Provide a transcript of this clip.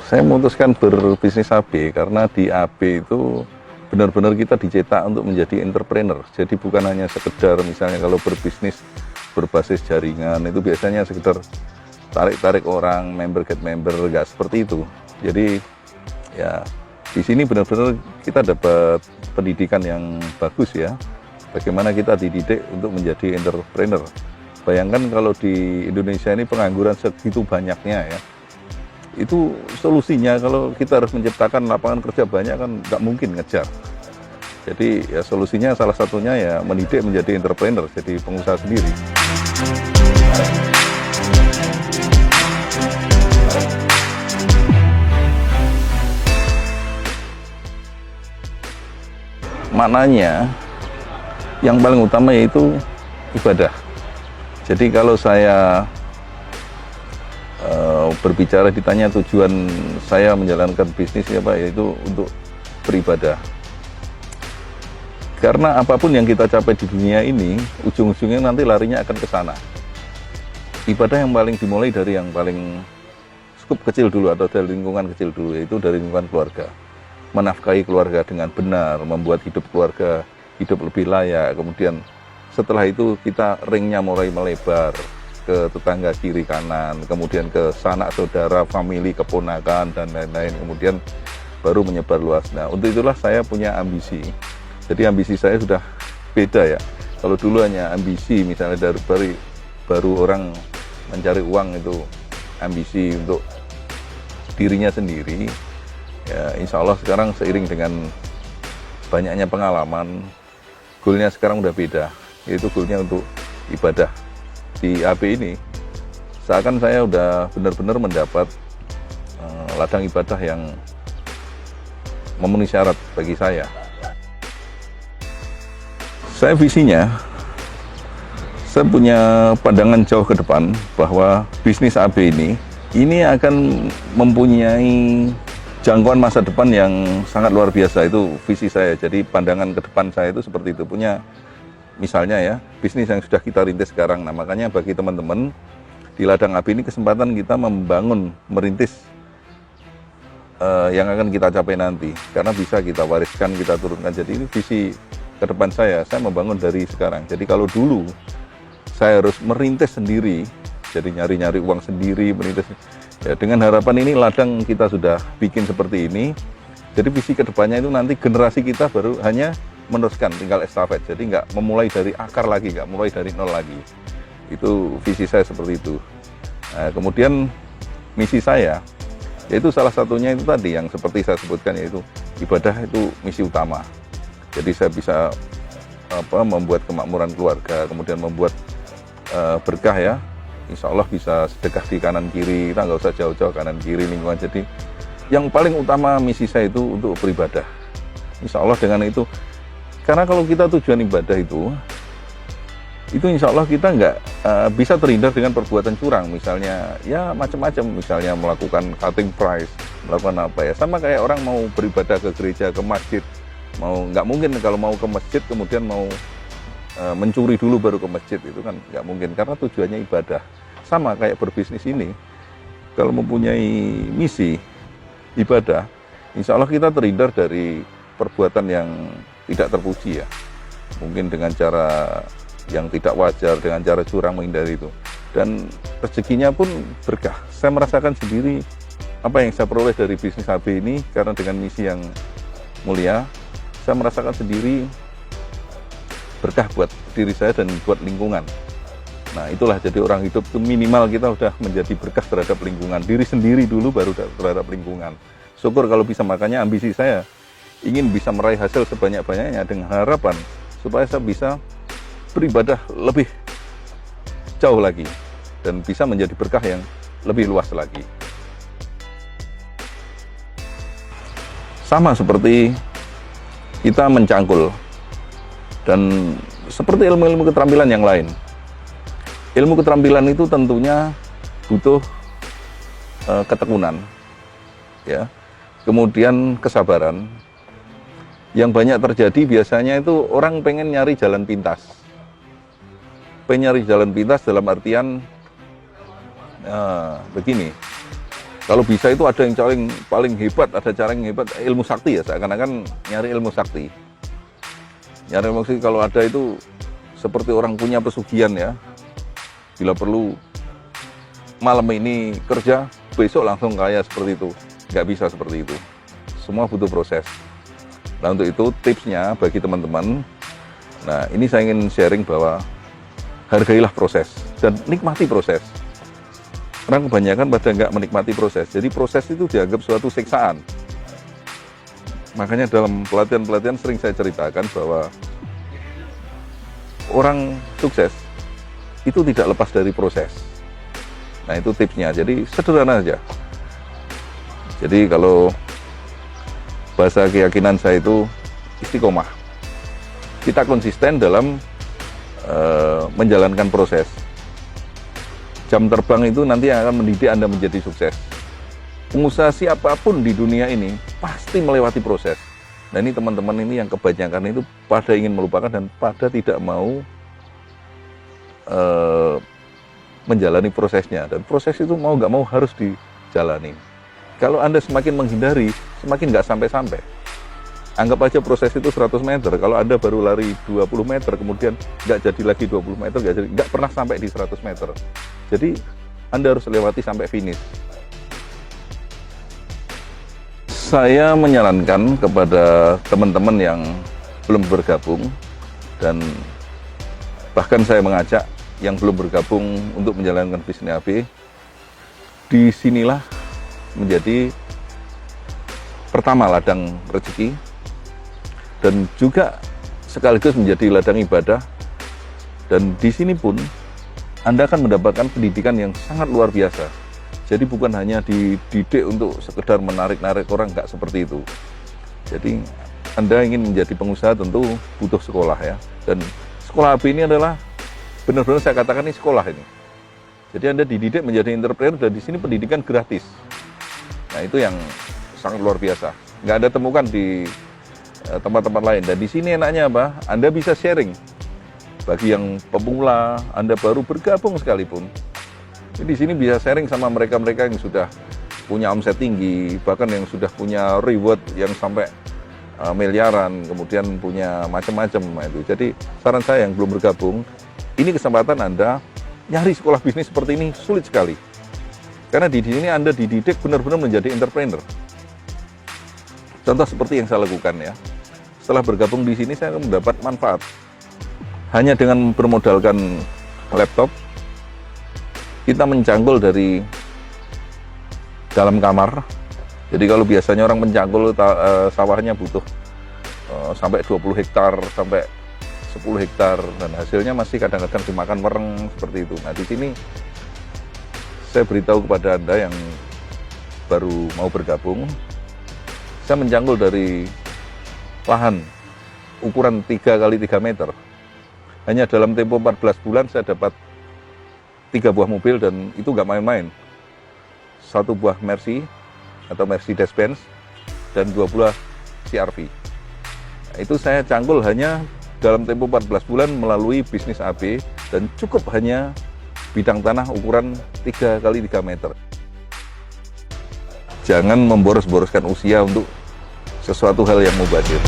Saya memutuskan berbisnis AB karena di AB itu benar-benar kita dicetak untuk menjadi entrepreneur. Jadi bukan hanya sekedar misalnya kalau berbisnis berbasis jaringan itu biasanya sekedar tarik-tarik orang, member get member, nggak seperti itu. Jadi ya di sini benar-benar kita dapat pendidikan yang bagus ya. Bagaimana kita dididik untuk menjadi entrepreneur. Bayangkan kalau di Indonesia ini pengangguran segitu banyaknya ya. Itu solusinya kalau kita harus menciptakan lapangan kerja banyak kan nggak mungkin ngejar. Jadi ya solusinya salah satunya ya mendidik menjadi entrepreneur, jadi pengusaha sendiri. Maknanya yang paling utama yaitu ibadah. Jadi kalau saya berbicara ditanya tujuan saya menjalankan bisnis ya Pak, yaitu untuk beribadah. Karena apapun yang kita capai di dunia ini, ujung-ujungnya nanti larinya akan ke sana. Ibadah yang paling dimulai dari yang paling skup kecil dulu atau dari lingkungan kecil dulu, yaitu dari lingkungan keluarga. Menafkahi keluarga dengan benar, membuat hidup keluarga hidup lebih layak. Kemudian setelah itu kita ringnya mulai melebar ke tetangga kiri kanan, kemudian ke sanak saudara, famili, keponakan, dan lain-lain. Kemudian baru menyebar luas. Nah, untuk itulah saya punya ambisi. Jadi ambisi saya sudah beda ya. Kalau dulu hanya ambisi, misalnya dari baru orang mencari uang itu ambisi untuk dirinya sendiri. Ya, insya Allah sekarang seiring dengan banyaknya pengalaman, goalnya sekarang udah beda. Yaitu goalnya untuk ibadah. Di AB ini seakan saya udah benar-benar mendapat ladang ibadah yang memenuhi syarat bagi saya. Saya visinya, saya punya pandangan jauh ke depan bahwa bisnis AB ini akan mempunyai jangkauan masa depan yang sangat luar biasa. Itu visi saya. Jadi pandangan ke depan saya itu seperti itu, punya misalnya ya, bisnis yang sudah kita rintis sekarang. Nah, makanya bagi teman-teman di ladang AB ini kesempatan kita membangun, merintis yang akan kita capai nanti. Karena bisa kita wariskan, kita turunkan. Jadi ini visi ke depan saya membangun dari sekarang. Jadi kalau dulu saya harus merintis sendiri, jadi nyari-nyari uang sendiri, merintis. Ya, dengan harapan ini ladang kita sudah bikin seperti ini. Jadi visi ke depannya itu nanti generasi kita baru hanya meneruskan, tinggal estafet. Jadi nggak memulai dari akar lagi, nggak mulai dari nol lagi. Itu visi saya seperti itu. Nah, kemudian misi saya, yaitu salah satunya itu tadi yang seperti saya sebutkan, yaitu ibadah itu misi utama. Jadi saya bisa membuat kemakmuran keluarga, kemudian membuat berkah ya. Insya Allah bisa sedekah di kanan kiri, kita nggak usah jauh-jauh kanan kiri lingkungan. Jadi yang paling utama misi saya itu untuk beribadah. Insya Allah dengan itu. Karena kalau kita tujuan ibadah itu insya Allah kita nggak bisa terhindar dengan perbuatan curang. Misalnya ya macam-macam, misalnya melakukan cutting price, melakukan apa ya. Sama kayak orang mau beribadah ke gereja, ke masjid. Nggak mungkin kalau mau ke masjid kemudian mau mencuri dulu baru ke masjid, itu kan nggak mungkin. Karena tujuannya ibadah. Sama kayak berbisnis ini, kalau mempunyai misi ibadah, insya Allah kita terhindar dari perbuatan yang tidak terpuji ya, mungkin dengan cara yang tidak wajar, dengan cara curang, menghindari itu. Dan rezekinya pun berkah. Saya merasakan sendiri apa yang saya peroleh dari bisnis AB ini, karena dengan misi yang mulia, saya merasakan sendiri berkah buat diri saya dan buat lingkungan. Nah itulah, jadi orang hidup itu minimal kita udah menjadi berkah terhadap lingkungan, diri sendiri dulu baru terhadap lingkungan. Syukur kalau bisa, makanya ambisi saya ingin bisa meraih hasil sebanyak-banyaknya dengan harapan supaya saya bisa beribadah lebih jauh lagi dan bisa menjadi berkah yang lebih luas lagi. Sama seperti kita mencangkul dan seperti ilmu-ilmu keterampilan yang lain. Ilmu keterampilan itu tentunya butuh ketekunan, ya, kemudian kesabaran. Yang banyak terjadi biasanya itu orang pengen nyari jalan pintas. Pengen nyari jalan pintas dalam artian begini, Kalau bisa itu ada yang paling hebat, ada cara yang hebat, ilmu sakti ya, seakan-akan nyari ilmu sakti. Nyari ilmu sakti kalau ada itu seperti orang punya pesugihan ya. Bila perlu malam ini kerja, besok langsung kaya seperti itu. Nggak bisa seperti itu. Semua butuh proses. Nah untuk itu tipsnya bagi teman-teman, nah ini saya ingin sharing bahwa hargailah proses dan nikmati proses. Orang kebanyakan pada nggak menikmati proses, jadi proses itu dianggap suatu siksaan. Makanya dalam pelatihan-pelatihan sering saya ceritakan bahwa orang sukses itu tidak lepas dari proses. Nah itu tipsnya, jadi sederhana aja. Jadi kalau bahasa keyakinan saya itu istiqomah. Kita konsisten dalam menjalankan proses. Jam terbang itu nanti yang akan mendidik Anda menjadi sukses. Pengusaha siapapun di dunia ini pasti melewati proses. Nah ini teman-teman ini yang kebanyakan itu pada ingin melupakan dan pada tidak mau menjalani prosesnya. Dan proses itu mau nggak mau harus dijalani. Kalau Anda semakin menghindari, semakin nggak sampai-sampai. Anggap aja proses itu 100 meter, kalau Anda baru lari 20 meter, kemudian nggak jadi lagi 20 meter, nggak pernah sampai di 100 meter. Jadi, Anda harus lewati sampai finish. Saya menyarankan kepada teman-teman yang belum bergabung, dan bahkan saya mengajak yang belum bergabung untuk menjalankan bisnis AB, disinilah menjadi pertama ladang rezeki, dan juga sekaligus menjadi ladang ibadah. Dan di sini pun Anda akan mendapatkan pendidikan yang sangat luar biasa. Jadi bukan hanya dididik untuk sekedar menarik-narik orang, nggak seperti itu. Jadi Anda ingin menjadi pengusaha tentu butuh sekolah ya. Dan sekolah AB ini adalah benar-benar saya katakan ini sekolah ini. Jadi Anda dididik menjadi entrepreneur dan di sini pendidikan gratis. Nah itu yang sangat luar biasa. Nggak ada temukan di tempat-tempat lain. Dan di sini enaknya apa? Anda bisa sharing. Bagi yang pemula, Anda baru bergabung sekalipun. Jadi di sini bisa sharing sama mereka-mereka yang sudah punya omset tinggi, bahkan yang sudah punya reward yang sampai miliaran, kemudian punya macam-macam itu. Jadi saran saya yang belum bergabung, ini kesempatan Anda nyari sekolah bisnis seperti ini sulit sekali. Karena di sini Anda dididik benar-benar menjadi entrepreneur. Contoh seperti yang saya lakukan ya. Setelah bergabung di sini saya mendapat manfaat. Hanya dengan bermodalkan laptop, kita mencangkul dari dalam kamar. Jadi kalau biasanya orang mencangkul sawahnya butuh sampai 20 hektar, sampai 10 hektar, dan hasilnya masih kadang-kadang dimakan wereng seperti itu. Nah di sini saya beritahu kepada Anda yang baru mau bergabung, saya mencangkul dari lahan ukuran 3 kali 3 meter. Hanya dalam tempo 14 bulan saya dapat 3 buah mobil, dan itu nggak main-main. 1 buah Mercy atau Mercedes-Benz dan 2 buah CR-V. Nah, itu saya cangkul hanya dalam tempo 14 bulan melalui bisnis AB, dan cukup hanya bidang tanah ukuran 3 kali 3 meter. Jangan memboros-boroskan usia untuk sesuatu hal yang mubazir.